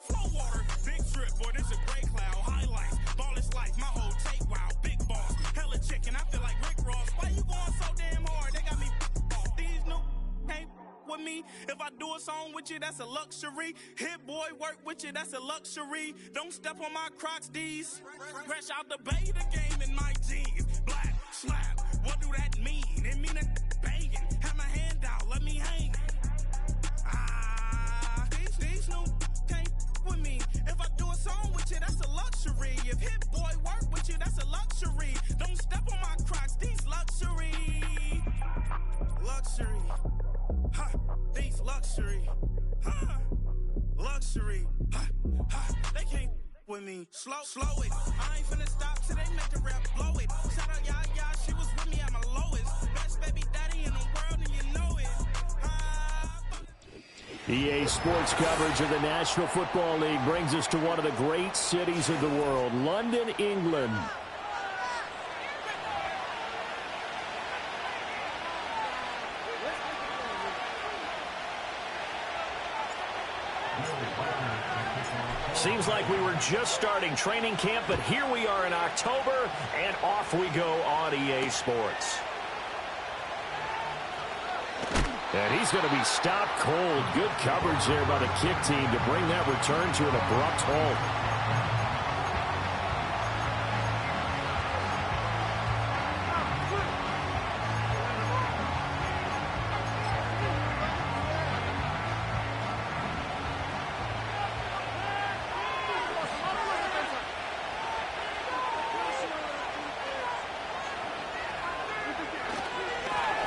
foul. Flow water, big trip, boy, this a gray cloud. Highlights, ball is life, my whole tape, wow. Big boss, hella chicken, I feel like Rick Ross. Why you going so damn hard? They got me off. These new can't with me. If I do a song with you, that's a luxury. Hit boy, work with you, that's a luxury. Don't step on my Crocs, D's. Fresh out the bay, the game in my jeans. Black, slap, what do that mean? It mean a banging. Have my hand out, let me hang. These new can't with me. If I do a song with you, that's a luxury. If hit boy work with you, that's a luxury. Don't step on my Crocs, these luxury. Luxury. Ha, these luxury. Ha, luxury. Ha, ha, they can't with me. Slow it. I ain't finna stop till they make the rap blow it. Shout out, yeah, she was with me at my lowest. Best baby daddy in the world, and you know it. EA Sports coverage of the National Football League brings us to one of the great cities of the world, London, England. Seems like we were just starting training camp, but here we are in October, and off we go on EA Sports. And he's going to be stopped cold. Good coverage there by the kick team to bring that return to an abrupt halt.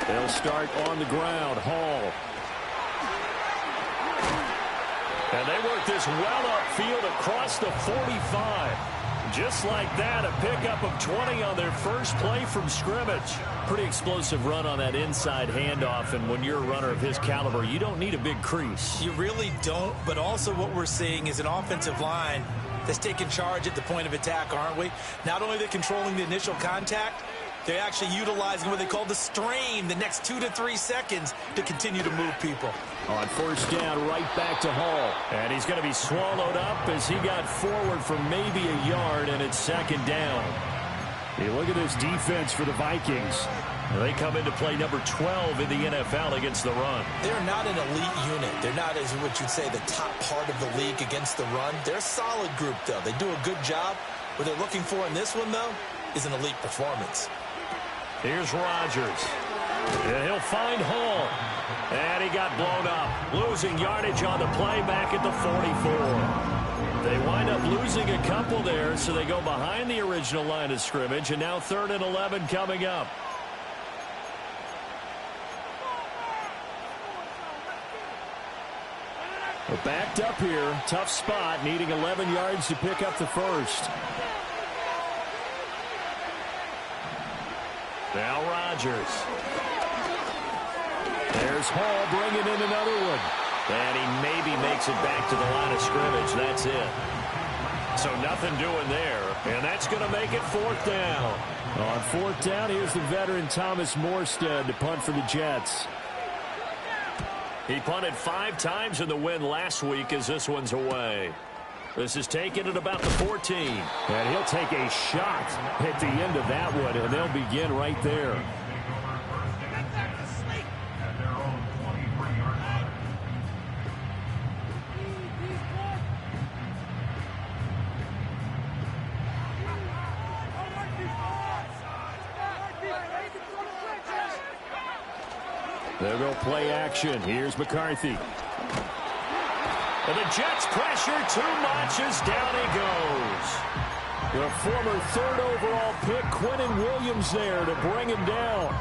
They'll start on the ground. Hall. And they work this well upfield across the 45. Just like that, a pickup of 20 on their first play from scrimmage. Pretty explosive run on that inside handoff, and when you're a runner of his caliber, you don't need a big crease. You really don't, but also what we're seeing is an offensive line that's taking charge at the point of attack, aren't we? Not only are they controlling the initial contact, they're actually utilizing what they call the strain, the next 2 to 3 seconds, to continue to move people. On first down, right back to Hall. And he's going to be swallowed up as he got forward for maybe a yard, and it's second down. Hey, look at this defense for the Vikings. They come into play number 12 in the NFL against the run. They're not an elite unit. They're not, as what you'd say, the top part of the league against the run. They're a solid group, though. They do a good job. What they're looking for in this one, though, is an elite performance. Here's Rodgers. And he'll find Hall. And he got blown up. Losing yardage on the play back at the 44. They wind up losing a couple there, so they go behind the original line of scrimmage, and now 3rd and 11 coming up. We're backed up here. Tough spot, needing 11 yards to pick up the first. Now Rodgers. There's Hall bringing in another one. And he maybe makes it back to the line of scrimmage. That's it. So nothing doing there. And that's going to make it 4th down. On 4th down, here's the veteran Thomas Morstead to punt for the Jets. He punted 5 times in the win last week as this one's away. This is taken at about the 14. And he'll take a shot at the end of that one, and they'll begin right there. They'll go play action. Here's McCarthy. And the Jets pressure too much as down he goes. The former 3rd overall pick, Quinnen Williams, there to bring him down.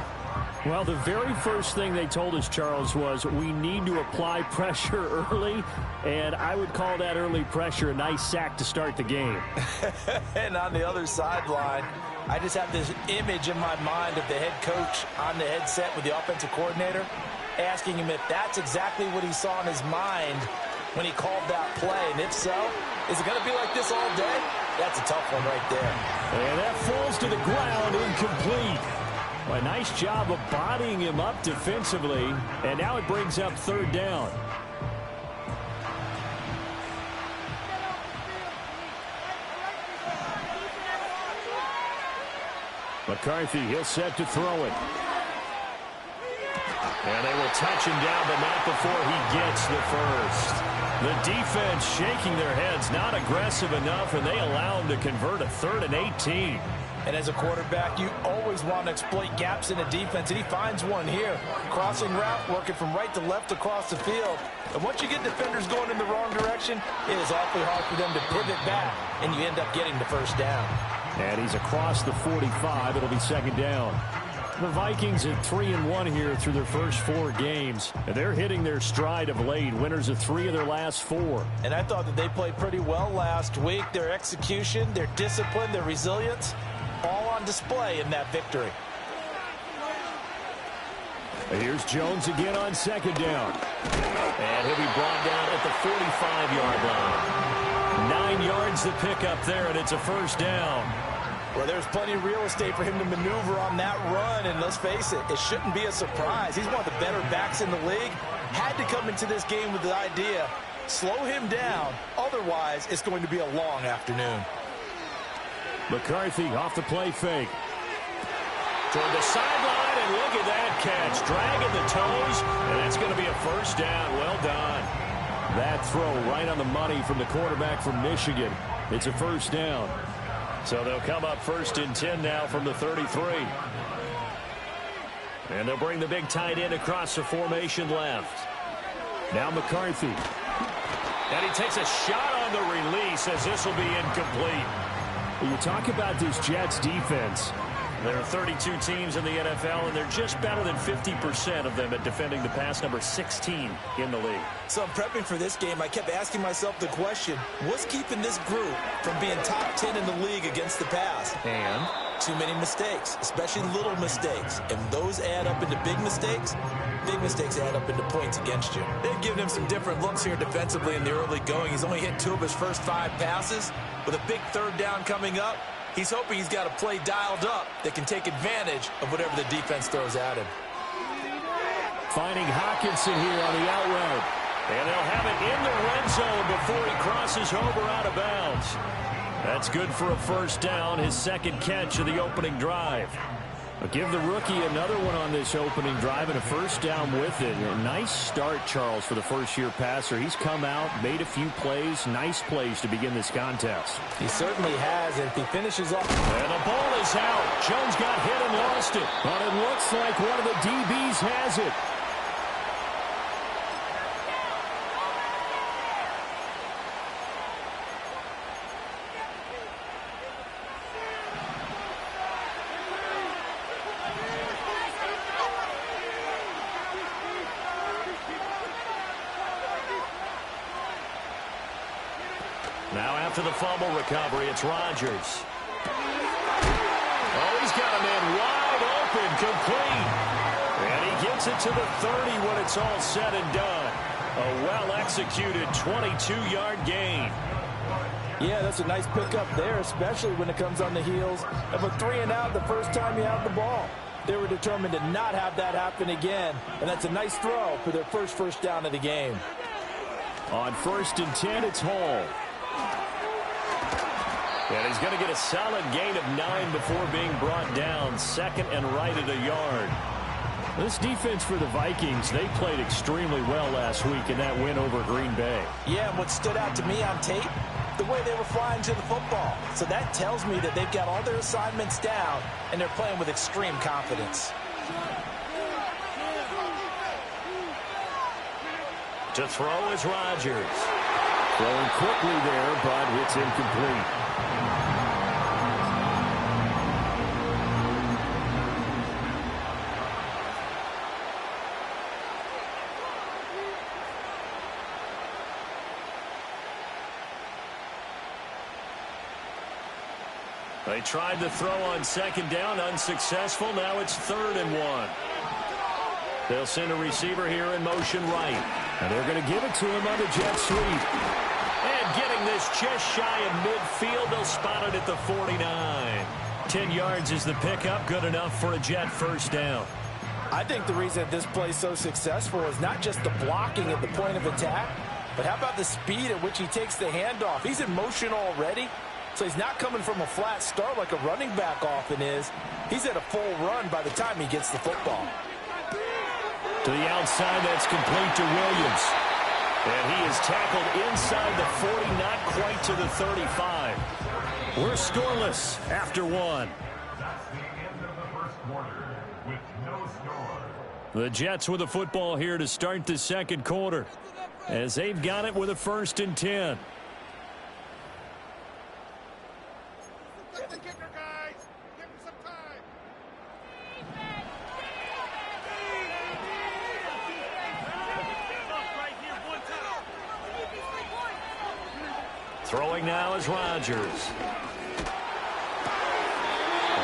Well, the very first thing they told us, Charles, was we need to apply pressure early, and I would call that early pressure a nice sack to start the game. And on the other sideline, I just have this image in my mind of the head coach on the headset with the offensive coordinator asking him if that's exactly what he saw in his mind when he called that play. And if so, is it going to be like this all day? That's a tough one right there. And that falls to the ground, incomplete. A nice job of bodying him up defensively. And now it brings up 3rd down. McCarthy, he'll set to throw it. And they will touch him down, but not before he gets the first. The defense shaking their heads, not aggressive enough, and they allow him to convert a 3rd and 18. And as a quarterback, you always want to exploit gaps in the defense, and he finds one here. Crossing route, working from right to left across the field. And once you get defenders going in the wrong direction, it is awfully hard for them to pivot back, and you end up getting the first down. And he's across the 45. It'll be 2nd down. The Vikings at 3-1 here through their first 4 games. And they're hitting their stride of late. Winners of 3 of their last 4. And I thought that they played pretty well last week. Their execution, their discipline, their resilience, all on display in that victory. Here's Jones again on 2nd down. And he'll be brought down at the 45-yard line. 9 yards to pick up there, and it's a first down. Well, there's plenty of real estate for him to maneuver on that run, and let's face it, it shouldn't be a surprise. He's one of the better backs in the league. Had to come into this game with the idea, slow him down, otherwise it's going to be a long afternoon. McCarthy off the play fake. Toward the sideline, and look at that catch. Dragging the toes, and that's going to be a first down. Well done. That throw right on the money from the quarterback from Michigan. It's a first down. So they'll come up 1st and 10 now from the 33. And they'll bring the big tight end across the formation left. Now McCarthy. And he takes a shot on the release as this will be incomplete. You talk about this Jets defense. There are 32 teams in the NFL, and they're just better than 50% of them at defending the pass, number 16 in the league. So I'm prepping for this game. I kept asking myself the question, what's keeping this group from being top 10 in the league against the pass? And too many mistakes, especially little mistakes. And those add up into big mistakes. Big mistakes add up into points against you. They've given him some different looks here defensively in the early going. He's only hit 2 of his first 5 passes. With a big 3rd down coming up, he's hoping he's got a play dialed up that can take advantage of whatever the defense throws at him. Finding Hawkinson here on the out route. And they'll have it in the red zone before he crosses over out of bounds. That's good for a first down, his 2nd catch of the opening drive. I'll give the rookie another one on this opening drive and a first down with it. A nice start, Charles, for the first-year passer. He's come out, made a few plays, nice plays to begin this contest. He certainly has, and if he finishes off. And the ball is out. Jones got hit and lost it. But it looks like one of the DBs has it. Now after the fumble recovery, it's Rodgers. Oh, he's got a man wide open, complete. And he gets it to the 30 when it's all said and done. A well-executed 22-yard gain. Yeah, that's a nice pickup there, especially when it comes on the heels of a 3-and-out the first time you have the ball. They were determined to not have that happen again, and that's a nice throw for their first down of the game. On 1st and 10, it's Hall. And he's going to get a solid gain of 9 before being brought down. 2nd and right at a yard. This defense for the Vikings, they played extremely well last week in that win over Green Bay. Yeah, and what stood out to me on tape, the way they were flying to the football. So that tells me that they've got all their assignments down, and they're playing with extreme confidence. To throw is Rodgers. Throwing quickly there, but it's incomplete. They tried to throw on 2nd down, unsuccessful. Now it's 3rd and 1. They'll send a receiver here in motion right. And they're going to give it to him on the jet sweep. And getting this just shy of midfield, they'll spot it at the 49. 10 yards is the pickup, good enough for a Jet first down. I think the reason this play is so successful is not just the blocking at the point of attack, but how about the speed at which he takes the handoff? He's in motion already. So he's not coming from a flat start like a running back often is. He's at a full run by the time he gets the football. To the outside, that's complete to Williams. And he is tackled inside the 40, not quite to the 35. We're scoreless after one. That's the end of the first quarter with no score. The Jets with the football here to start the second quarter, as they've got it with a 1st and 10. Get the kicker, guys. Give him some time. Throwing now is Rodgers.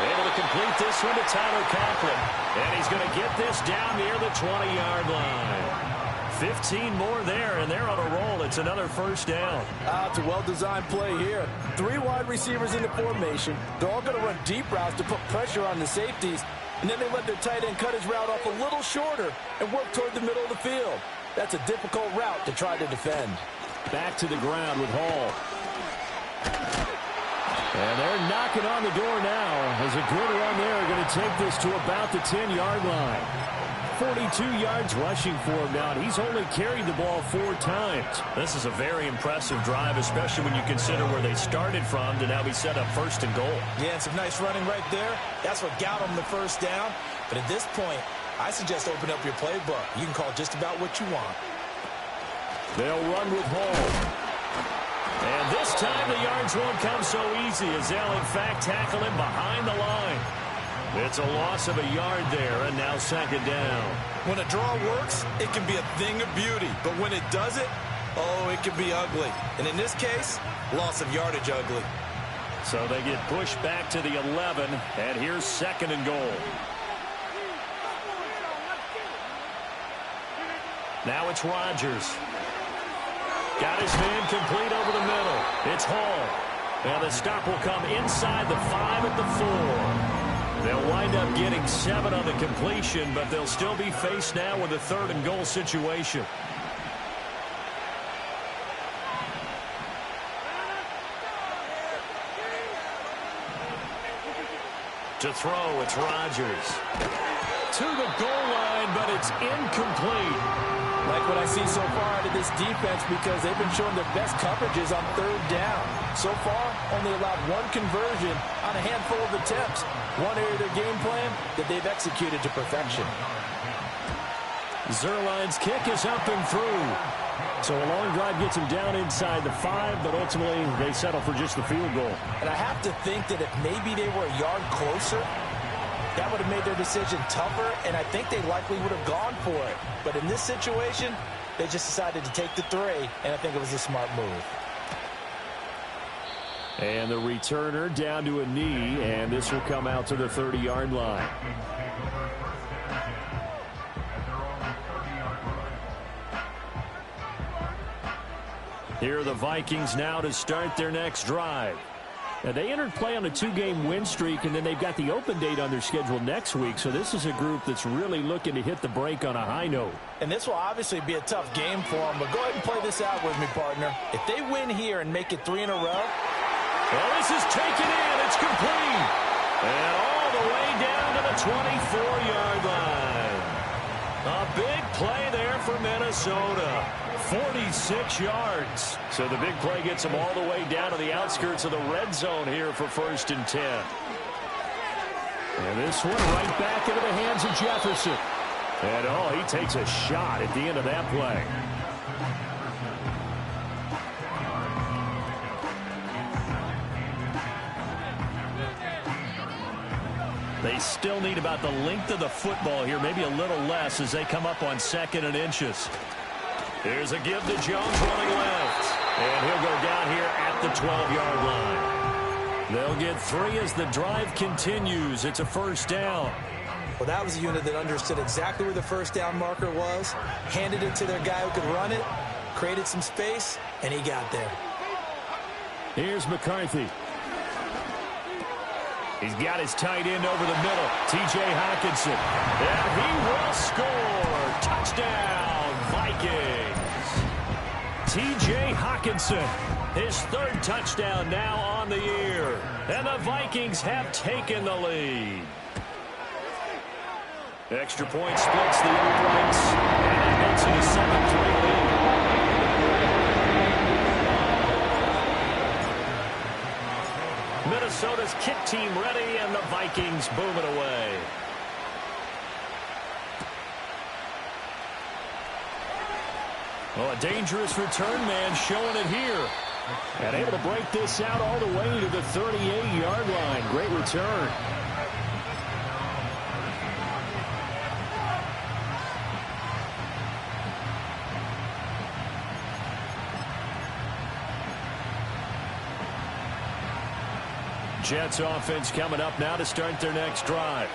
Able to complete this one to Tyler Conklin. And he's going to get this down near the 20-yard line. 15 more there, and they're on a roll. It's another 1st down. It's a well-designed play here. 3 wide receivers in the formation. They're all going to run deep routes to put pressure on the safeties. And then they let their tight end cut his route off a little shorter and work toward the middle of the field. That's a difficult route to try to defend. Back to the ground with Hall. And they're knocking on the door now as a good run there going to take this to about the 10-yard line. 42 yards rushing for him now, and he's only carried the ball 4 times. This is a very impressive drive, especially when you consider where they started from to now be set up 1st and goal. Yeah, and some nice running right there. That's what got them the 1st down. But at this point, I suggest open up your playbook. You can call just about what you want. They'll run with Hall. And this time the yards won't come so easy as they'll, in fact, tackle him behind the line. It's a loss of a yard there, and now 2nd down. When a draw works, it can be a thing of beauty. But when it doesn't, oh, it can be ugly. And in this case, loss of yardage ugly. So they get pushed back to the 11, and here's 2nd and goal. Now it's Rodgers. Got his man complete over the middle. It's Hall. And the stop will come inside the 5 at the 4. They'll wind up getting 7 on the completion, but they'll still be faced now with a 3rd and goal situation. To throw, it's Rodgers. To the goal line, but it's incomplete. Like what I see so far out of this defense because they've been showing their best coverages on 3rd down. So far, only allowed 1 conversion on a handful of attempts. One area of their game plan that they've executed to perfection. Zerline's kick is up and through. So a long drive gets them down inside the 5, but ultimately they settle for just the field goal. And I have to think that if maybe they were a yard closer, that would have made their decision tougher, and I think they likely would have gone for it. But in this situation, they just decided to take the 3, and I think it was a smart move. And the returner down to a knee, and this will come out to the 30-yard line. Here are the Vikings now to start their next drive. Now, they entered play on a 2-game win streak, and then they've got the open date on their schedule next week. So this is a group that's really looking to hit the break on a high note. And this will obviously be a tough game for them, but go ahead and play this out with me, partner. If they win here and make it 3 in a row. Well, this is taken in. It's complete. And all the way down to the 24-yard line. A big play there for Minnesota. 46 yards. So the big play gets them all the way down to the outskirts of the red zone here for 1st and 10. And this one right back into the hands of Jefferson. And, oh, he takes a shot at the end of that play. They still need about the length of the football here, maybe a little less as they come up on 2nd and inches. Here's a give to Jones running left. And he'll go down here at the 12-yard line. They'll get 3 as the drive continues. It's a 1st down. Well, that was a unit that understood exactly where the 1st down marker was, handed it to their guy who could run it, created some space, and he got there. Here's McCarthy. He's got his tight end over the middle, T.J. Hockenson. And he will score. Touchdown, Vikings. T.J. Hawkinson, his third touchdown now on the year. And the Vikings have taken the lead. Extra point splits the uprights, and that makes it a 7-3 lead. Minnesota's kick team ready, and the Vikings boom it away. Oh, a dangerous return man showing it here. And able to break this out all the way to the 38-yard line. Great return. Jets offense coming up now to start their next drive.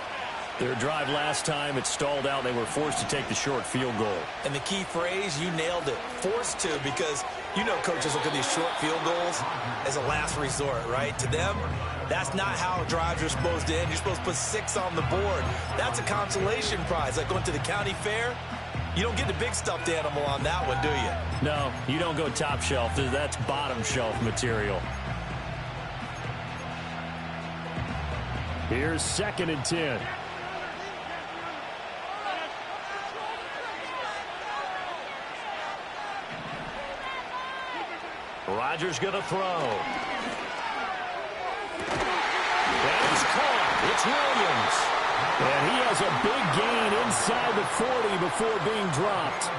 Their drive last time, it stalled out. They were forced to take the short field goal. And the key phrase, you nailed it, forced to, because you know coaches look at these short field goals as a last resort, right? To them, that's not how drives are supposed to end. You're supposed to put 6 on the board. That's a consolation prize, like going to the county fair. You don't get the big stuffed animal on that one, do you? No, you don't go top shelf. That's bottom shelf material. Here's 2nd and 10. Rodgers going to throw. That is caught. It's Williams. And he has a big gain inside the 40 before being dropped.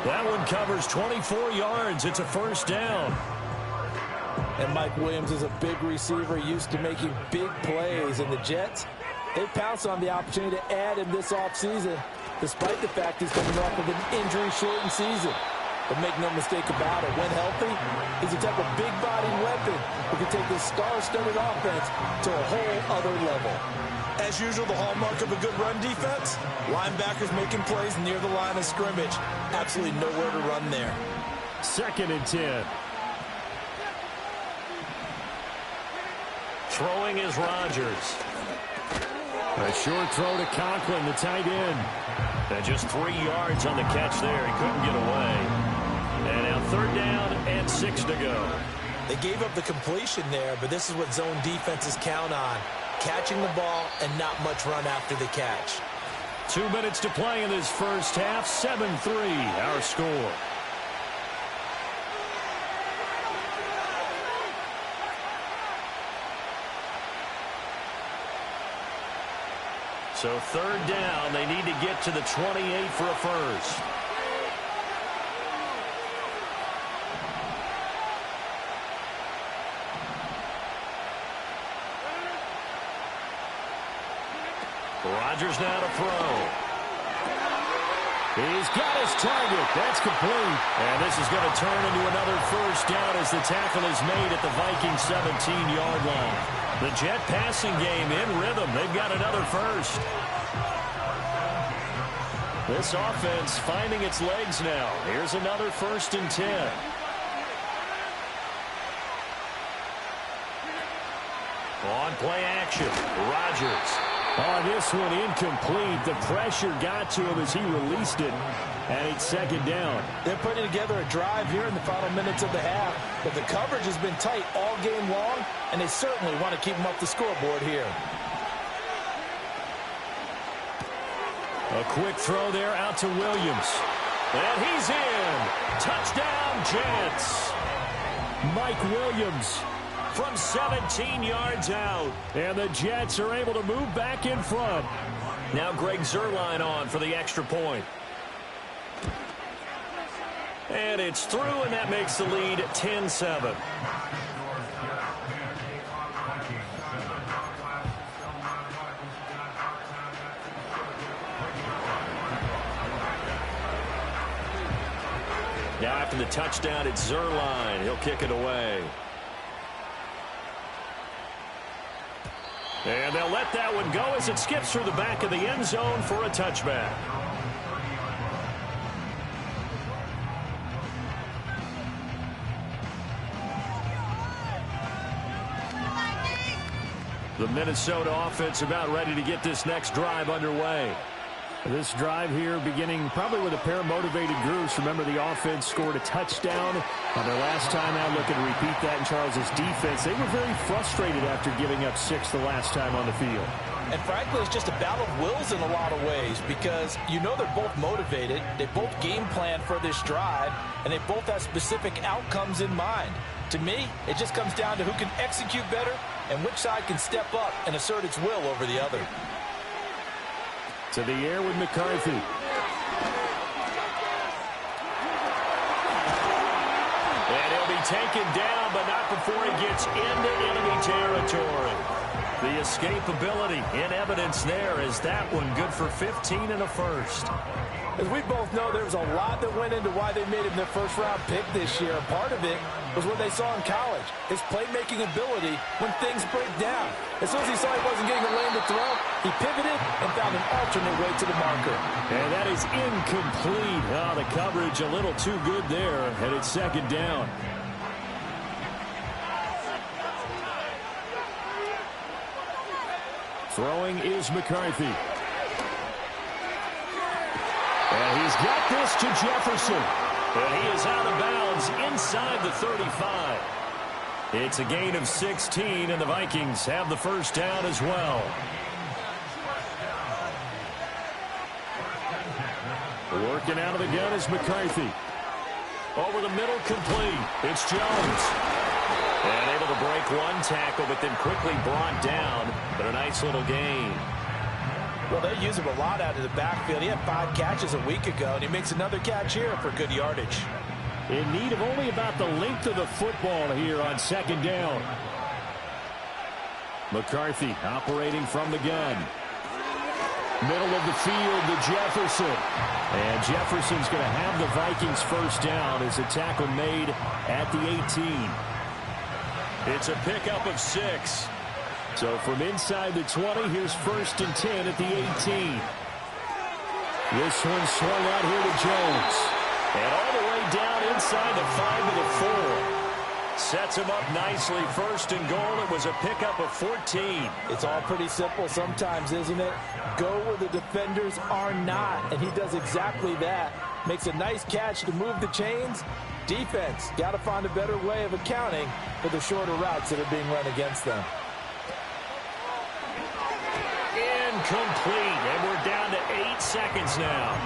That one covers 24 yards. It's a first down. And Mike Williams is a big receiver used to making big plays. And the Jets, they pounced on the opportunity to add him this offseason, despite the fact he's coming off of an injury-shortened season. But make no mistake about it, when healthy, he's a type of big-bodied weapon who can take this star-studded offense to a whole other level. As usual, the hallmark of a good run defense, linebackers making plays near the line of scrimmage. Absolutely nowhere to run there. 2nd and 10. Throwing is Rodgers. A short throw to Conklin, the tight end. And just 3 yards on the catch there. He couldn't get away. And now 3rd down and 6 to go. They gave up the completion there, but this is what zone defenses count on. Catching the ball and not much run after the catch. 2 minutes to play in this first half. 7-3 our score. So 3rd down, they need to get to the 28 for a first. Rodgers now to throw. He's got his target. That's complete. And this is going to turn into another first down as the tackle is made at the Vikings 17-yard line. The Jet passing game in rhythm. They've got another first. This offense finding its legs now. Here's another 1st and 10. On play action, Rodgers. Oh, this one incomplete. The pressure got to him as he released it. And it's 2nd down. They're putting together a drive here in the final minutes of the half. But the coverage has been tight all game long, and they certainly want to keep them up the scoreboard here. A quick throw there out to Williams. And he's in. Touchdown, Jets. Mike Williams from 17 yards out. And the Jets are able to move back in front. Now Greg Zuerlein on for the extra point. And it's through, and that makes the lead 10-7. Now after the touchdown, it's Zuerlein. He'll kick it away. And they'll let that one go as it skips through the back of the end zone for a touchback. The Minnesota offense about ready to get this next drive underway. This drive here beginning probably with a pair of motivated groups. Remember, the offense scored a touchdown on their last time out. Looking to repeat that in Charles's defense. They were very frustrated after giving up 6 the last time on the field. And frankly, it's just a battle of wills in a lot of ways because you know they're both motivated. They both game plan for this drive, and they both have specific outcomes in mind. To me, it just comes down to who can execute better and which side can step up and assert its will over the other. To the air with McCarthy. And he'll be taken down, but not before he gets into enemy territory. The escapability in evidence there as that one good for 15 and a first. As we both know, there was a lot that went into why they made him their first-round pick this year. Part of it was what they saw in college, his playmaking ability when things break down. As soon as he saw he wasn't getting a lane to throw, he pivoted and found an alternate way to the marker. And that is incomplete. Oh, the coverage a little too good there, and it's second down. Throwing is McCarthy. And he's got this to Jefferson. And he is out of bounds inside the 35. It's a gain of 16, and the Vikings have the first down as well. Working out of the gun is McCarthy. Over the middle, complete. It's Jones. And able to break one tackle, but then quickly brought down. But a nice little gain. Well, they use him a lot out of the backfield. He had 5 catches a week ago, and he makes another catch here for good yardage. In need of only about the length of the football here on second down. McCarthy operating from the gun. Middle of the field to Jefferson. And Jefferson's going to have the Vikings first down as a tackle made at the 18. It's a pickup of 6. So from inside the 20, here's first and 10 at the 18. This one swung out here to Jones. And all the way down inside the 5 to the 4. Sets him up nicely. First and goal. It was a pickup of 14. It's all pretty simple sometimes, isn't it? Go where the defenders are not. And he does exactly that. Makes a nice catch to move the chains. Defense got to find a better way of accounting for the shorter routes that are being run against them. Incomplete, and we're down to 8 seconds now.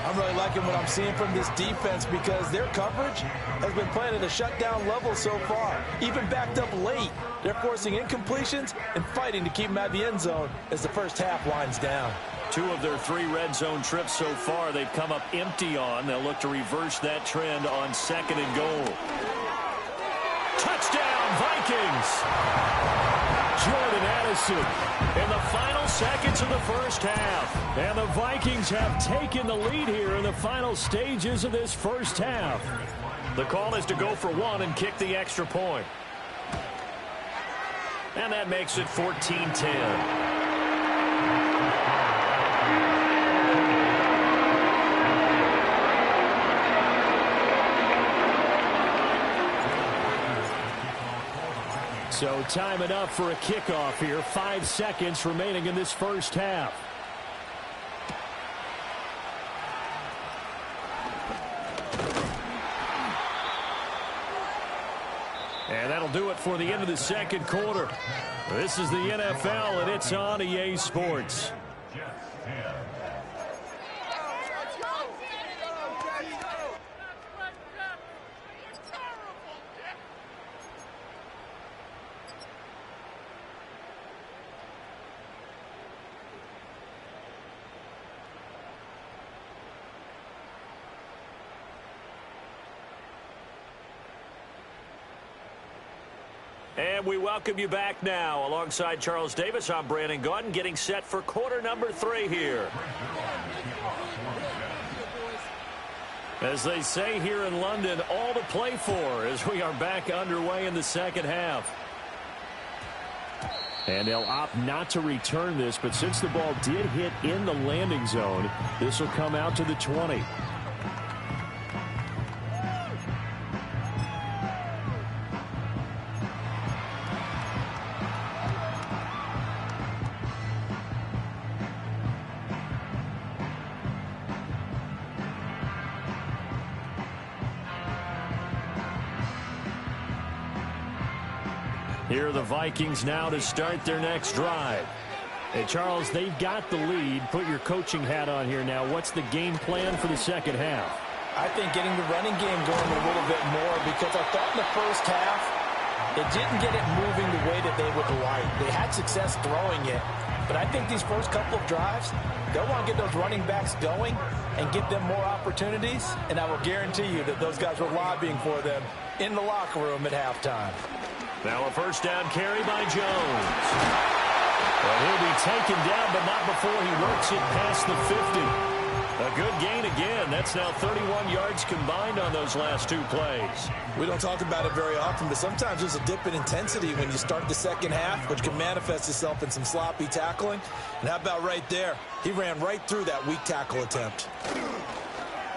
I'm really liking what I'm seeing from this defense because their coverage has been playing at a shutdown level so far. Even backed up late, they're forcing incompletions and fighting to keep them at the end zone as the first half winds down. 2 of their 3 red zone trips so far they've come up empty on. They'll look to reverse that trend on second and goal. Touchdown, Vikings! Jordan Addison in the final seconds of the first half. And the Vikings have taken the lead here in the final stages of this first half. The call is to go for 1 and kick the extra point. And that makes it 14-10. So time enough for a kickoff here. 5 seconds remaining in this first half. And that'll do it for the end of the second quarter. This is the NFL, and it's on EA Sports. And we welcome you back now. Alongside Charles Davis, I'm Brandon Gaudin, getting set for quarter number 3 here. As they say here in London, all to play for as we are back underway in the second half. And they'll opt not to return this, but since the ball did hit in the landing zone, this will come out to the 20. Here are the Vikings now to start their next drive. Hey, Charles, they've got the lead. Put your coaching hat on here now. What's the game plan for the second half? I think getting the running game going a little bit more, because I thought in the first half it didn't get it moving the way that they would like. They had success throwing it, but I think these first couple of drives, they'll want to get those running backs going and give them more opportunities, and I will guarantee you that those guys were lobbying for them in the locker room at halftime. Now a first down carry by Jones. And he'll be taken down, but not before he works it past the 50. A good gain again. That's now 31 yards combined on those last two plays. We don't talk about it very often, but sometimes there's a dip in intensity when you start the second half, which can manifest itself in some sloppy tackling. And how about right there? He ran right through that weak tackle attempt.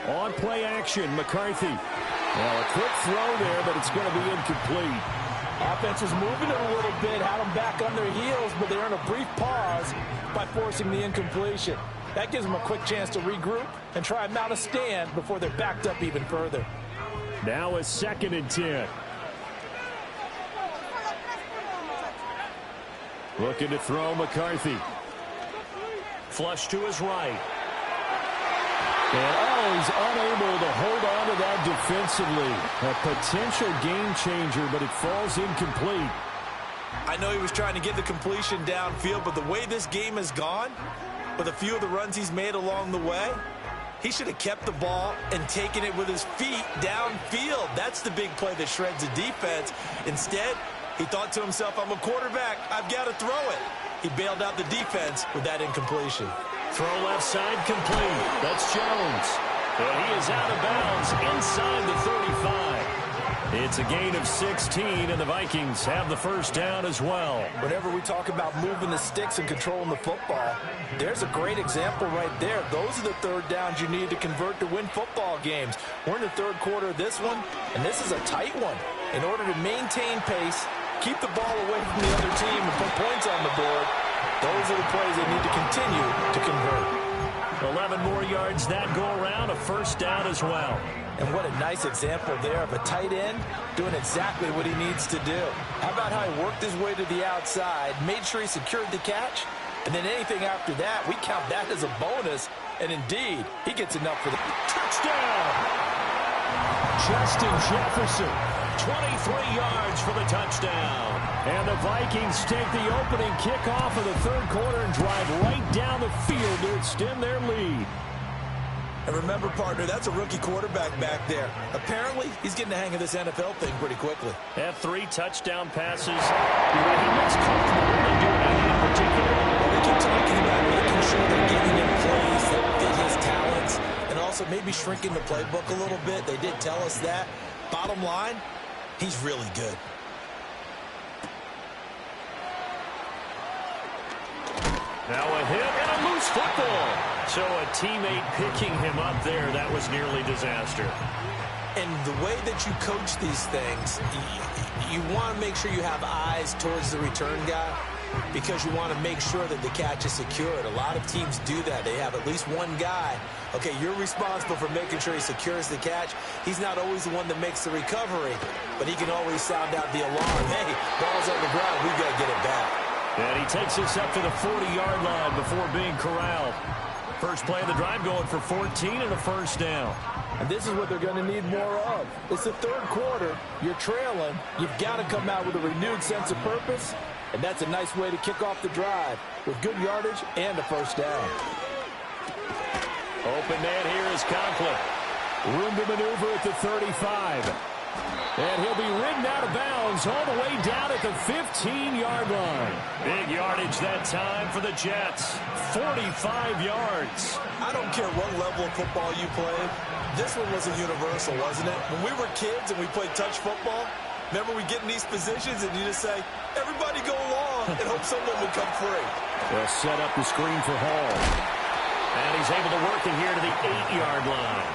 On play action, McCarthy. Well, a quick throw there, but it's going to be incomplete. Offense was moving it a little bit, had them back on their heels, but they're in a brief pause by forcing the incompletion. That gives them a quick chance to regroup and try and mount a stand before they're backed up even further. Now a 2nd and 10. Looking to throw McCarthy. Flush to his right. And, he's unable to hold on to that defensively. A potential game changer, but it falls incomplete. I know he was trying to get the completion downfield, but the way this game has gone, with a few of the runs he's made along the way, he should have kept the ball and taken it with his feet downfield. That's the big play that shreds the defense. Instead, he thought to himself, I'm a quarterback, I've got to throw it. He bailed out the defense with that incompletion. Throw left side complete. That's Jones. And he is out of bounds inside the 35. It's a gain of 16, and the Vikings have the first down as well. Whenever we talk about moving the sticks and controlling the football, there's a great example right there. Those are the third downs you need to convert to win football games. We're in the third quarter of this one, and this is a tight one. In order to maintain pace, keep the ball away from the other team, and put points on the board, those are the plays they need to continue to convert. 11 more yards that go around, a first down as well. And what a nice example there of a tight end doing exactly what he needs to do. How about how he worked his way to the outside, made sure he secured the catch, and then anything after that, we count that as a bonus. And indeed, he gets enough for the touchdown. Justin Jefferson, 23 yards for the touchdown. And the Vikings take the opening kickoff of the third quarter and drive right down the field to extend their lead. And remember, partner, that's a rookie quarterback back there. Apparently, he's getting the hang of this NFL thing pretty quickly. Had 3 touchdown passes. He looks comfortable in doing anything in particular. We keep talking about making sure they're getting in plays that fit his talents and also maybe shrinking the playbook a little bit. They did tell us that. Bottom line, he's really good. Now a hit and a loose football. So a teammate picking him up there, that was nearly disaster. And the way that you coach these things, you want to make sure you have eyes towards the return guy because you want to make sure that the catch is secured. A lot of teams do that. They have at least one guy. Okay, you're responsible for making sure he secures the catch. He's not always the one that makes the recovery, but he can always sound out the alarm. Hey, ball's on the ground. We've got to get it back. And he takes us up to the 40-yard line before being corralled. First play of the drive going for 14 and a first down. And this is what they're going to need more of. It's the third quarter. You're trailing. You've got to come out with a renewed sense of purpose. And that's a nice way to kick off the drive with good yardage and a first down. Open man here is Conklin. Room to maneuver at the 35. And he'll be ridden out of bounds all the way down at the 15-yard line. Big yardage that time for the Jets. 45 yards. I don't care what level of football you played. This one was a universal, wasn't it? When we were kids and we played touch football, remember we get in these positions and you just say, everybody go along and hope someone would come free. They'll set up the screen for Hall. And he's able to work it here to the 8-yard line.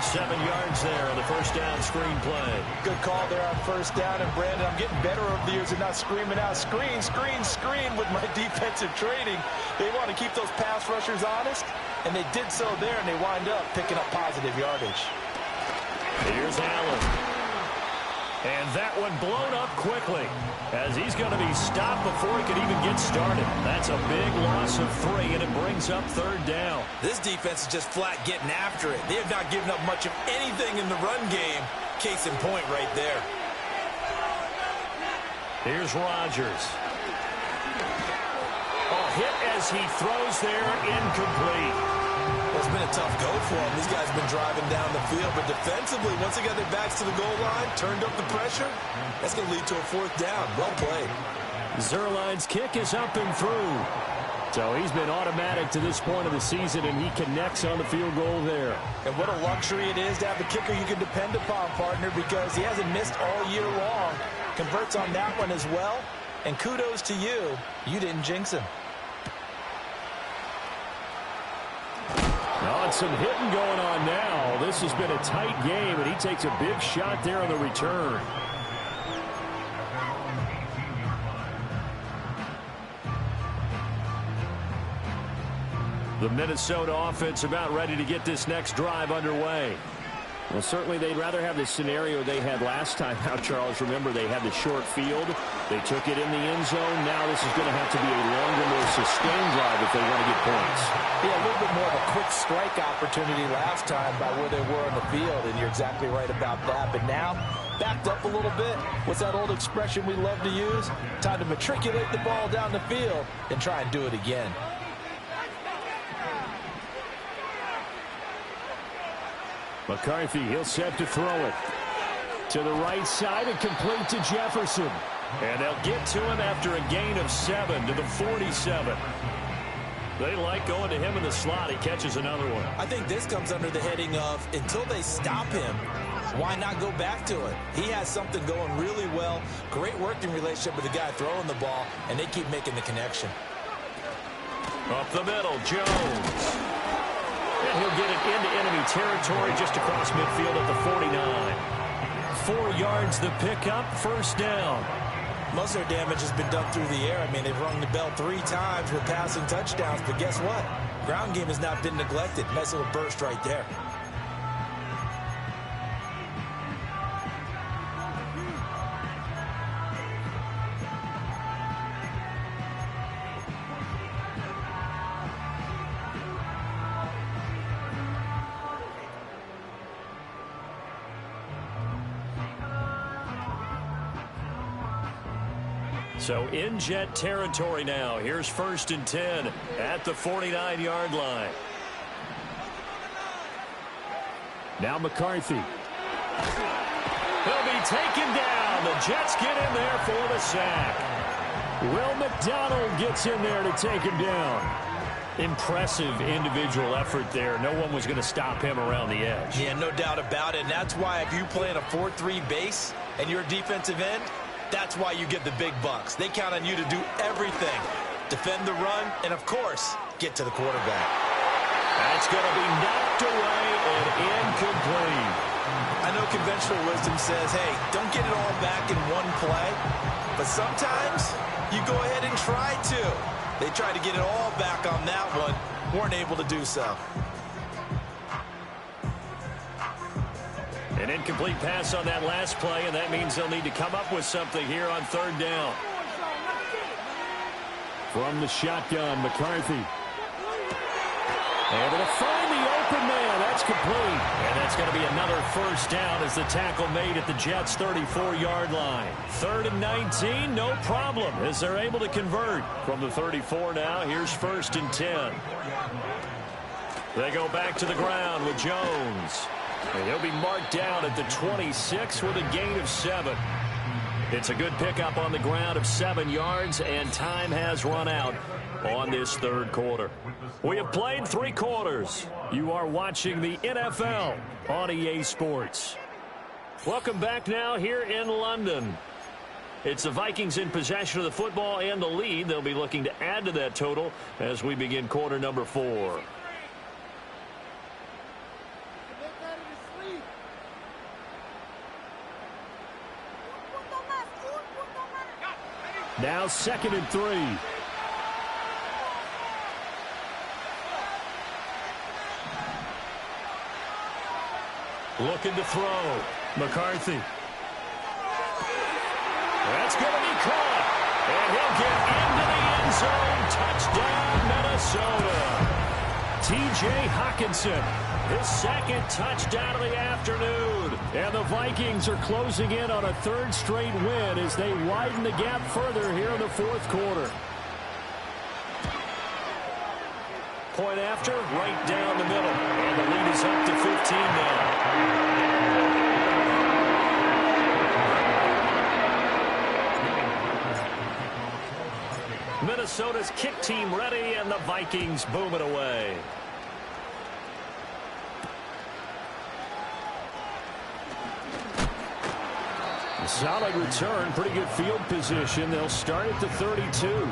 7 yards there on the first down screen play. Good call there on first down. And, Brandon, I'm getting better over the years and not screaming out, screen, screen, screen with my defensive training. They want to keep those pass rushers honest, and they did so there, and they wind up picking up positive yardage. Here's Allen. And that one blown up quickly as he's going to be stopped before he can even get started. That's a big loss of 3, and it brings up 3rd down. This defense is just flat getting after it. They have not given up much of anything in the run game. Case in point right there. Here's Rodgers. A hit as he throws there, incomplete. Well, it's been a tough go for them. These guys have been driving down the field, but defensively, once they got their backs to the goal line, turned up the pressure, that's going to lead to a 4th down. Well played. Zerline's kick is up and through. So he's been automatic to this point of the season, and he connects on the field goal there. And what a luxury it is to have a kicker you can depend upon, partner, because he hasn't missed all year long. Converts on that one as well. And kudos to you. You didn't jinx him. Oh, and some hitting going on now. This has been a tight game, and he takes a big shot there on the return. The Minnesota offense about ready to get this next drive underway. Well, certainly they'd rather have the scenario they had last time out, Charles. Remember, they had the short field. They took it in the end zone. Now this is going to have to be a longer, more sustained drive if they want to get points. Yeah, a little bit more of a quick strike opportunity last time by where they were on the field, and you're exactly right about that. But now, backed up a little bit. What's that old expression we love to use? Time to matriculate the ball down the field and try and do it again. McCarthy, he'll set to throw it. To the right side and complete to Jefferson. And they'll get to him after a gain of 7 to the 47. They like going to him in the slot. He catches another one. I think this comes under the heading of, until they stop him, why not go back to it? He has something going really well. Great working relationship with the guy throwing the ball, and they keep making the connection. Up the middle, Jones. And he'll get it into enemy territory just across midfield at the 49. 4 yards the pickup, 1st down. Most of their damage has been done through the air. I mean, they've rung the bell 3 times with passing touchdowns, but guess what? Ground game has not been neglected. Nice little burst right there. So in jet territory now. Here's 1st and 10 at the 49-yard line. Now McCarthy. He'll be taken down. The Jets get in there for the sack. Will McDonald gets in there to take him down. Impressive individual effort there. No one was going to stop him around the edge. Yeah, no doubt about it. And that's why if you play in a 4-3 base and you're a defensive end, that's why you get the big bucks. They count on you to do everything. Defend the run, and, of course, get to the quarterback. That's going to be knocked away and incomplete. I know conventional wisdom says, hey, don't get it all back in one play. But sometimes you go ahead and try to. They tried to get it all back on that one. Weren't able to do so. An incomplete pass on that last play, and that means they'll need to come up with something here on 3rd down. From the shotgun, McCarthy. Able to find the open man. That's complete. And that's going to be another 1st down as the tackle made at the Jets' 34-yard line. 3rd and 19, no problem as they're able to convert. From the 34 now, here's 1st and 10. They go back to the ground with Jones. And he'll be marked down at the 26 with a gain of 7. It's a good pickup on the ground of 7 yards, and time has run out on this 3rd quarter. We have played 3 quarters. You are watching the NFL on EA Sports. Welcome back now here in London. It's the Vikings in possession of the football and the lead. They'll be looking to add to that total as we begin quarter number 4. Now 2nd and 3. Looking to throw. McCarthy. That's going to be caught. And he'll get into the end zone. Touchdown, Minnesota. T.J. Hockenson, his second touchdown of the afternoon. And the Vikings are closing in on a third straight win as they widen the gap further here in the fourth quarter. Point after, right down the middle. And the lead is up to 15 now. Minnesota's kick team ready, and the Vikings boom it away. A solid return, pretty good field position. They'll start at the 32.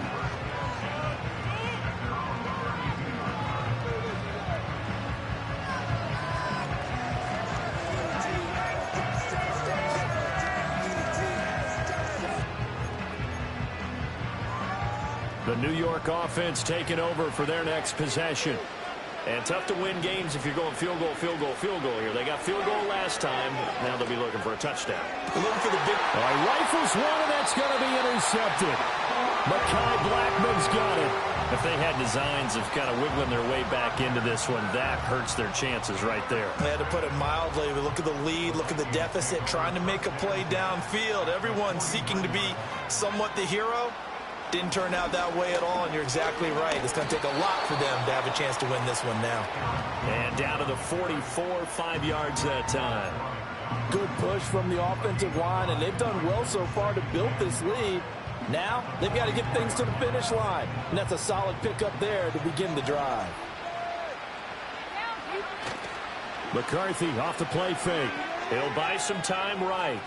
The New York offense taking over for their next possession. And tough to win games if you're going field goal, field goal, field goal here. They got field goal last time. Now they'll be looking for a touchdown. They're looking for the big... Rifles one, and that's going to be intercepted. Mekhi Blackman's got it. If they had designs of kind of wiggling their way back into this one, that hurts their chances right there. They had to put it mildly. But look at the lead, look at the deficit, trying to make a play downfield. Everyone seeking to be somewhat the hero. Didn't turn out that way at all, and you're exactly right. It's going to take a lot for them to have a chance to win this one now. And down to the 44, 5 yards that time. Good push from the offensive line, and they've done well so far to build this lead. Now, they've got to get things to the finish line, and that's a solid pickup there to begin the drive. McCarthy off the play fake. He'll buy some time right.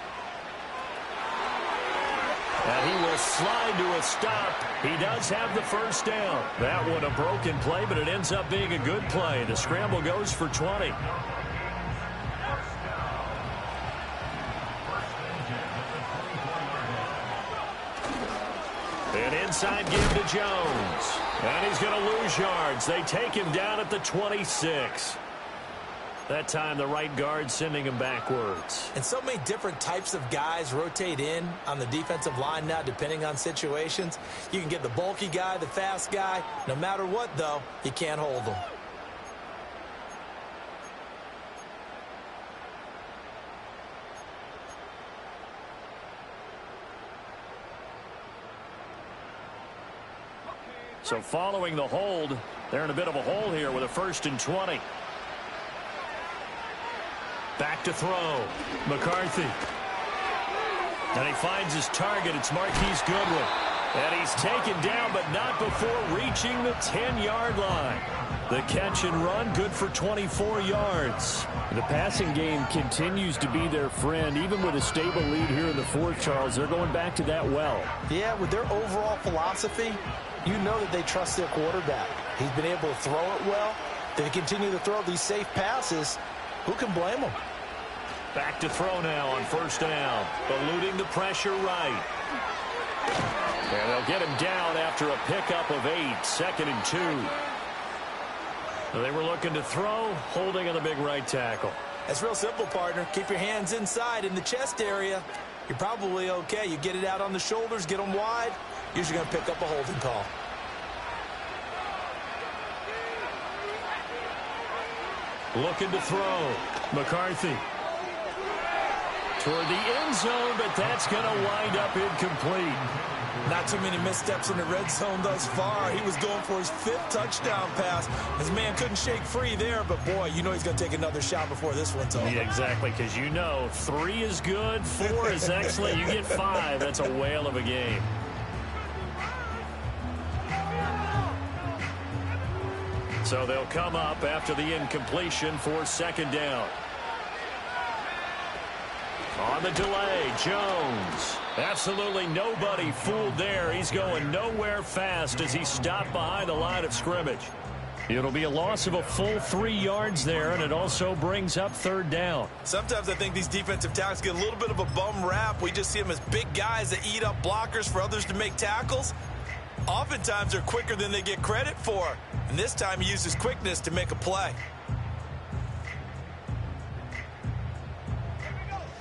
And he will slide to a stop. He does have the first down. That one a broken play, but it ends up being a good play. The scramble goes for 20. An inside give to Jones. And he's going to lose yards. They take him down at the 26. That time, the right guard sending him backwards. And so many different types of guys rotate in on the defensive line now, depending on situations. You can get the bulky guy, the fast guy. No matter what, though, you can't hold them. So following the hold, they're in a bit of a hole here with a 1st and 20. Back to throw. McCarthy. And he finds his target. It's Marquise Goodwin. And he's taken down, but not before reaching the 10-yard line. The catch and run, good for 24 yards. The passing game continues to be their friend. Even with a stable lead here in the fourth, Charles, they're going back to that well. Yeah, with their overall philosophy, you know that they trust their quarterback. He's been able to throw it well. They continue to throw these safe passes. Who can blame them? Back to throw now on 1st down. Eluding the pressure right. And they'll get him down after a pickup of 8. 2nd and 2. They were looking to throw, holding on the big right tackle. That's real simple, partner. Keep your hands inside in the chest area. You're probably okay. You get it out on the shoulders, get them wide. Usually going to pick up a holding call. Looking to throw. McCarthy. Toward the end zone, but that's going to wind up incomplete. Not too many missteps in the red zone thus far. He was going for his 5th touchdown pass. His man couldn't shake free there, but boy, you know he's going to take another shot before this one's over. Yeah, exactly, because you know 3 is good, 4 is excellent. You get 5, that's a whale of a game. So they'll come up after the incompletion for 2nd down. On the delay, Jones. Absolutely nobody fooled there. He's going nowhere fast as he stopped behind the line of scrimmage. It'll be a loss of a full 3 yards there, and it also brings up 3rd down. Sometimes I think these defensive tackles get a little bit of a bum rap. We just see them as big guys that eat up blockers for others to make tackles. Oftentimes they're quicker than they get credit for. And this time he used his quickness to make a play.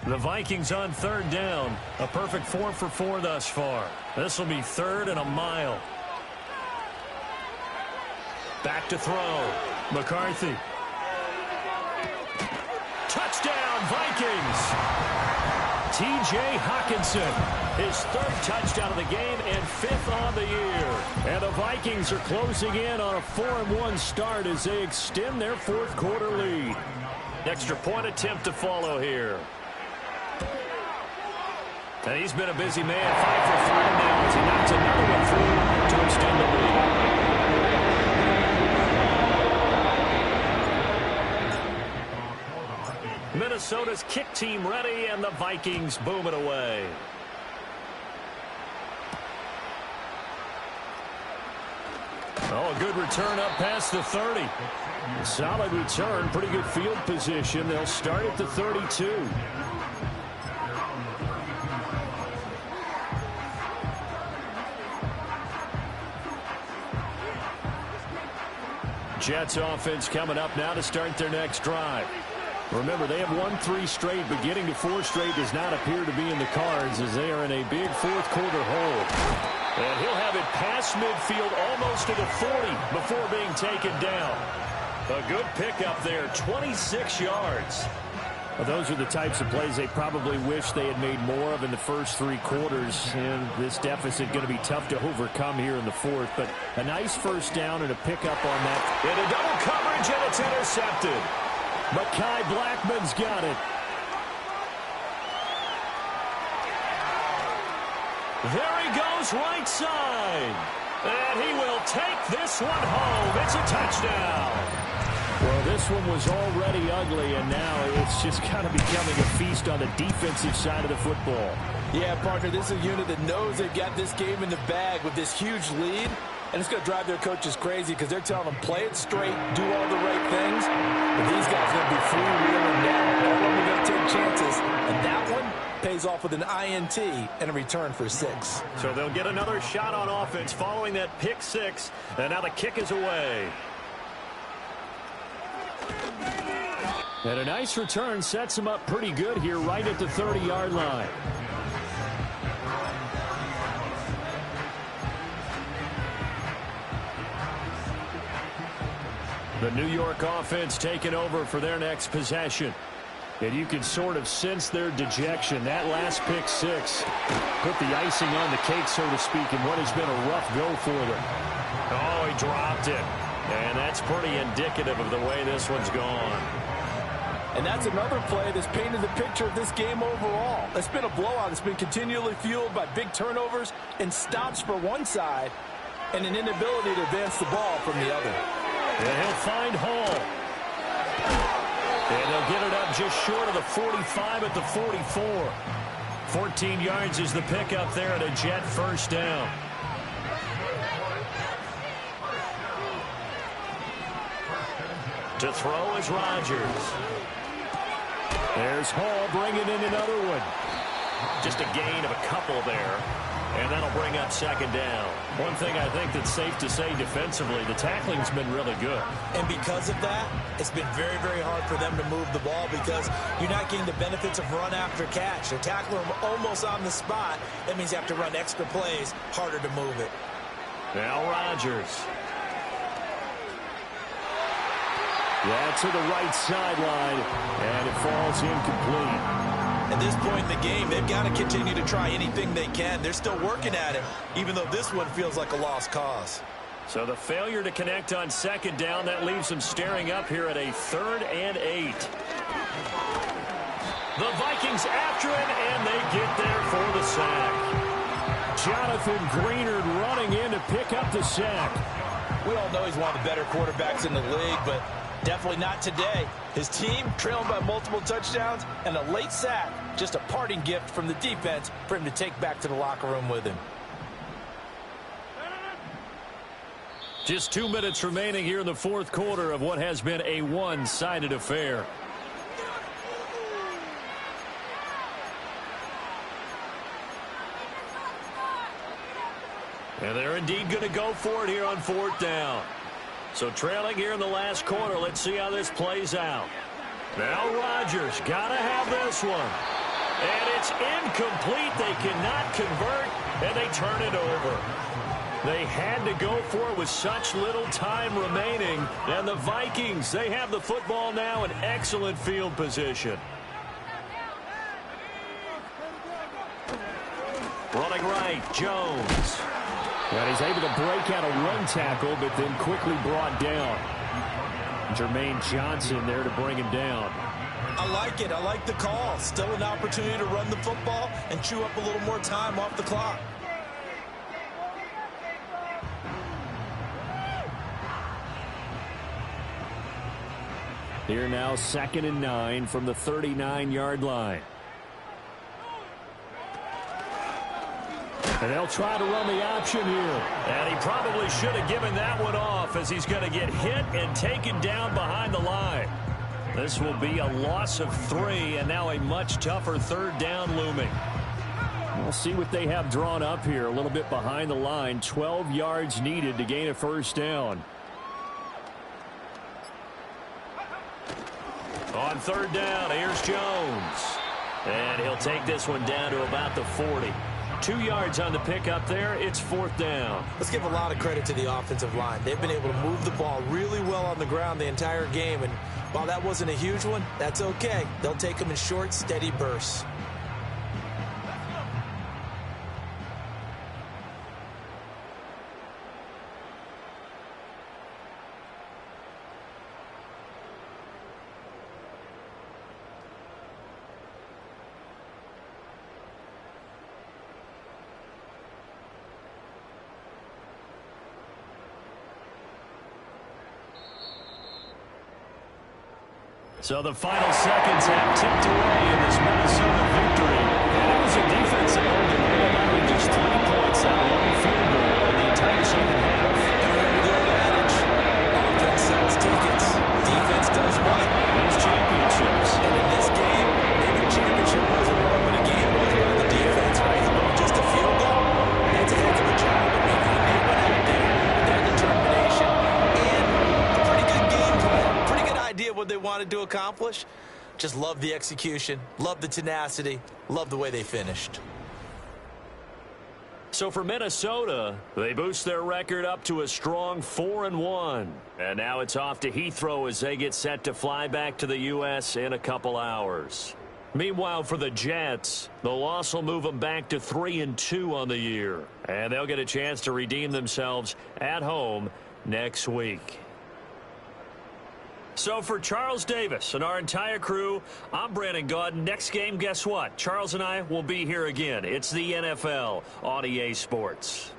The Vikings on third down. A perfect 4 for 4 thus far. This will be 3rd and a mile. Back to throw. McCarthy. Touchdown, Vikings! T.J. Hockenson, his 3rd touchdown of the game and 5th on the year. And the Vikings are closing in on a 4-1 start as they extend their 4th quarter lead. Extra point attempt to follow here. And he's been a busy man, 5 for 5 now as he knocks another one through to extend the lead. Minnesota's kick team ready, and the Vikings boom it away. Oh, a good return up past the 30. Solid return, pretty good field position. They'll start at the 32. Jets offense coming up now to start their next drive. Remember, they have won 3 straight, but getting to 4 straight does not appear to be in the cards as they are in a big 4th quarter hole. And he'll have it past midfield almost to the 40 before being taken down. A good pickup there, 26 yards. Well, those are the types of plays they probably wish they had made more of in the first 3 quarters. And this deficit going to be tough to overcome here in the 4th. But a nice first down and a pickup on that. And a double coverage, and it's intercepted. Mekhi Blackman's got it. There he goes right side. And he will take this one home. It's a touchdown. Well, this one was already ugly, and now it's just kind of becoming a feast on the defensive side of the football. Yeah, partner, this is a unit that knows they've got this game in the bag with this huge lead. And it's going to drive their coaches crazy because they're telling them, play it straight, do all the right things. But these guys are going to be freewheeling now. All of them are going to take chances. And that one pays off with an INT and a return for 6. So they'll get another shot on offense following that pick 6. And now the kick is away. And a nice return sets him up pretty good here right at the 30-yard line. The New York offense taking over for their next possession. And you can sort of sense their dejection. That last pick 6 put the icing on the cake, so to speak, in what has been a rough go for them. Oh, he dropped it. And that's pretty indicative of the way this one's gone. And that's another play that's painted the picture of this game overall. It's been a blowout. It's been continually fueled by big turnovers and stops for one side and an inability to advance the ball from the other. And he'll find Hall. And they'll get it up just short of the 45 at the 44. 14 yards is the pickup there at a Jet first down. To throw is Rodgers. There's Hall bringing in another one. Just a gain of a couple there. And that'll bring up second down. One thing I think that's safe to say defensively, the tackling's been really good. And because of that, it's been very, very hard for them to move the ball because you're not getting the benefits of run after catch. They're tackling them almost on the spot. That means you have to run extra plays, harder to move it. Now Rodgers. Yeah, to the right sideline, and it falls incomplete. At this point in the game, they've got to continue to try anything they can. They're still working at it, even though this one feels like a lost cause. So the failure to connect on second down, that leaves them staring up here at a 3rd and 8. The Vikings after it, and they get there for the sack. Jonathan Greenard running in to pick up the sack. We all know he's one of the better quarterbacks in the league, but definitely not today. His team trailing by multiple touchdowns and a late sack. Just a parting gift from the defense for him to take back to the locker room with him. Just 2 minutes remaining here in the 4th quarter of what has been a one-sided affair. And they're indeed going to go for it here on 4th down. So trailing here in the last quarter, let's see how this plays out. Now Rodgers got to have this one. And it's incomplete. They cannot convert, and they turn it over. They had to go for it with such little time remaining. And the Vikings, they have the football now in excellent field position. Running right, Jones. And he's able to break out a run tackle, but then quickly brought down. Jermaine Johnson there to bring him down. I like it. I like the call. Still an opportunity to run the football and chew up a little more time off the clock. Here now, 2nd and 9 from the 39-yard line. And they'll try to run the option here. And he probably should have given that one off, as he's going to get hit and taken down behind the line. This will be a loss of 3, and now a much tougher 3rd down looming. We'll see what they have drawn up here. A little bit behind the line. 12 yards needed to gain a 1st down. On 3rd down, here's Jones. And he'll take this one down to about the 40. 2 yards on the pickup there. It's 4th down. Let's give a lot of credit to the offensive line. They've been able to move the ball really well on the ground the entire game. And while that wasn't a huge one, that's okay. They'll take them in short, steady bursts. So the final seconds have ticked away in this Minnesota victory. And it was a defense that ultimately allowed just 3 points, that one field goal in the entire second half. And remember the old adage, offense sells tickets. Defense does what? Wins championships. And in this game, maybe the championship wasn't won, but a game was by the defense, right? Just a field goal, that's a heck of a job. I mean, they went out there with that determination and a pretty good game plan. Pretty good idea what they wanted to accomplish. Just love the execution, love the tenacity, love the way they finished. So for Minnesota, they boost their record up to a strong 4-1. And now it's off to Heathrow as they get set to fly back to the U.S. in a couple hours. Meanwhile, for the Jets, the loss will move them back to 3-2 on the year. And they'll get a chance to redeem themselves at home next week. So for Charles Davis and our entire crew, I'm Brandon Gaudin. Next game, guess what? Charles and I will be here again. It's the NFL on EA Sports.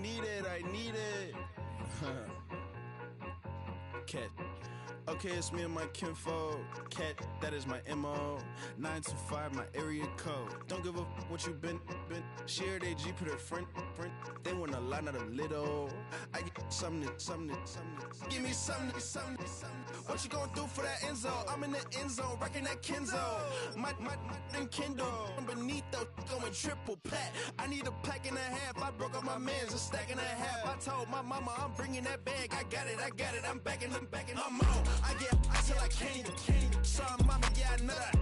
need it, I need it. Cat. Okay, it's me and my kinfolk. Cat, that is my MO. 925, my area code. Don't give a what you been. Share they G, put her friend. They want a lot, not a little. I get something. Give me something. What you gonna do for that end zone? I'm in the end zone, rocking that Kenzo. My Kindle. I'm beneath though, going triple plat. I need a pack and a half. I broke up my mans, a stack and a half. I told my mama I'm bringing that bag. I got it. I'm backing, I'm on. I till I can't. Sorry, mama, yeah, I know that.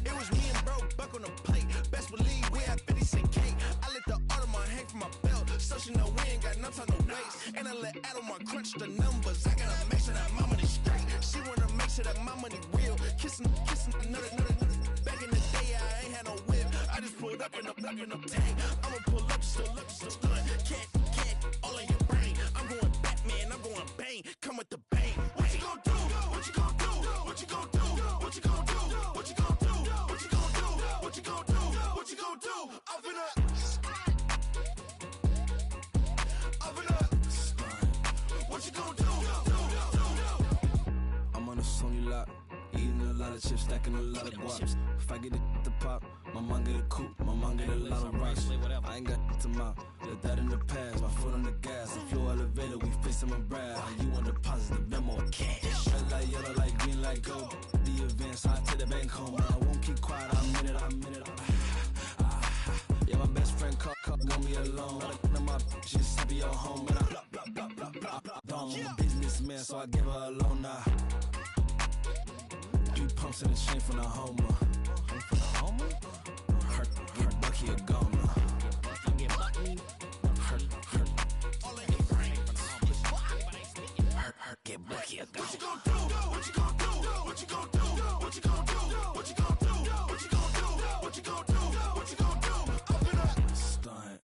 It was me and bro, buck on the plate. Best believe we had 50 cent cake. I let the Audemars hang from my belt, so she know we ain't got no time to waste. And I let Audemars crunch the numbers. I gotta make sure that my money straight. She wanna make sure that my money real. Kissing another. Back in the day, I ain't had no whip. I just pulled up in the tank. I'ma pull up, just stunt. Can't, all in your brain. I'm going Batman, I'm going bang. Come with the bang. What you gonna do? What you gonna do? What you gonna do? What you gonna do? What you gonna do? What you gonna do? What you gonna do? What you gonna do? I'm finna. What you gonna do? I'm on a Sony lot, eating a lot of chips, stacking a lot of guaps. If I get it to pop, my mom get a coupe, my mom get a lot of rice. I ain't got to mouth, let that in the past. My foot on the gas, I flow elevator, we facing my brad. You want deposit the Venmo or cash? Red light, yellow light, green light, go. The event, so I take the bank home. I won't keep quiet, I'm in it. Yeah, my best friend called, want me alone. None of my bitches happy at home, and I blah. I'm a businessman, so I give her a loan now. 3 pumps in the chain from the Homer. Her Bucky a goner. Her get Bucky a goner. What you gonna do? What you gonna do? What you gonna do? What you gonna do? What you gonna do? What you gonna do? What you gonna do? What you gonna do? Up in a stunt.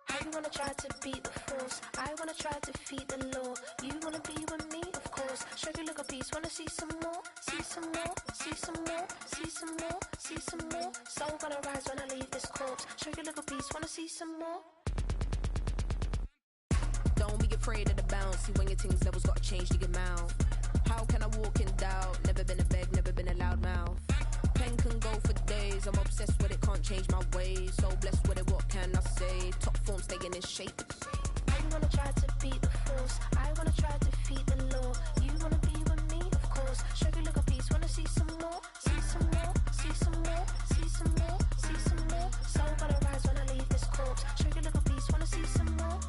I wanna try to beat the force. I wanna try to defeat the law. You wanna be with me, of course. Show you look a piece. Wanna see some more? See some more? See some more? See some more? See some more? Soul gonna rise when I leave this corpse. Show you look a piece. Wanna see some more? Don't be afraid of the bounce. See when your things levels gotta change to your mouth. How can I walk in doubt? Never been a beg, never been a loud mouth. Pen can go for days. I'm obsessed with it, can't change my ways. So blessed with it, what can I say? Top form staying in shape. I wanna try to beat the force. I wanna try to defeat the law. You wanna be with me, of course. Show you look a piece. Wanna see some more? See some more? See some more? See some more? See some more? Soul gonna rise when I leave this corpse. Show you look a piece. Wanna see some more?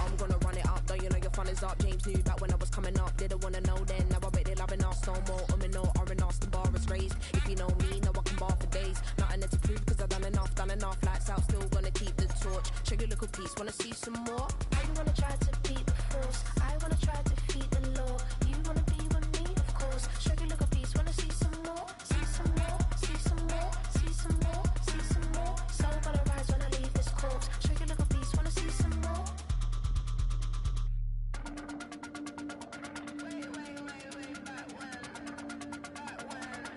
I'm gonna run it up, though you know your fun is up. James knew back when I was coming up. Didn't wanna know then, now I bet they're loving us. No more, no R&R, the bar is raised. If you know me, know I can bar for days. Nothing to prove, cause I've done enough. Lights out, still gonna keep the torch. Show you a little piece, wanna see some more? I wanna try to beat the force. I wanna try to defeat the law. You wanna be with me, of course. Show you look a piece, wanna see some more? See some more? See some more? See some more? See some more? Soul gonna rise when I leave this corpse. Show you look a piece, wanna see some more?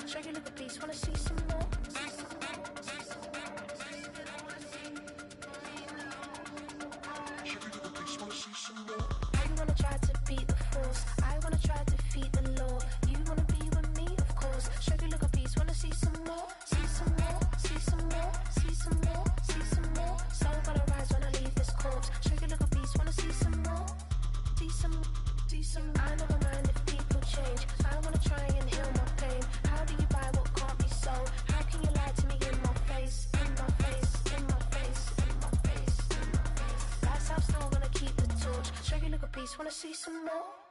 Show you look a piece, wanna see some more? I wanna try to beat the force. I wanna try to defeat the law. You wanna be with me, of course. Show you look a piece, wanna see some more? See some more? See some more? See some more? See some more? Soul gonna rise when I leave this corpse. Show you look a piece, wanna see some more? See some. I never mind if people change. I wanna try and heal my pain. How do you buy what can't be sold? How can you lie to me in my face? In my face, in my face, in my face, in my face. That's how I'm still gonna keep the torch. Show you look a piece, wanna see some more?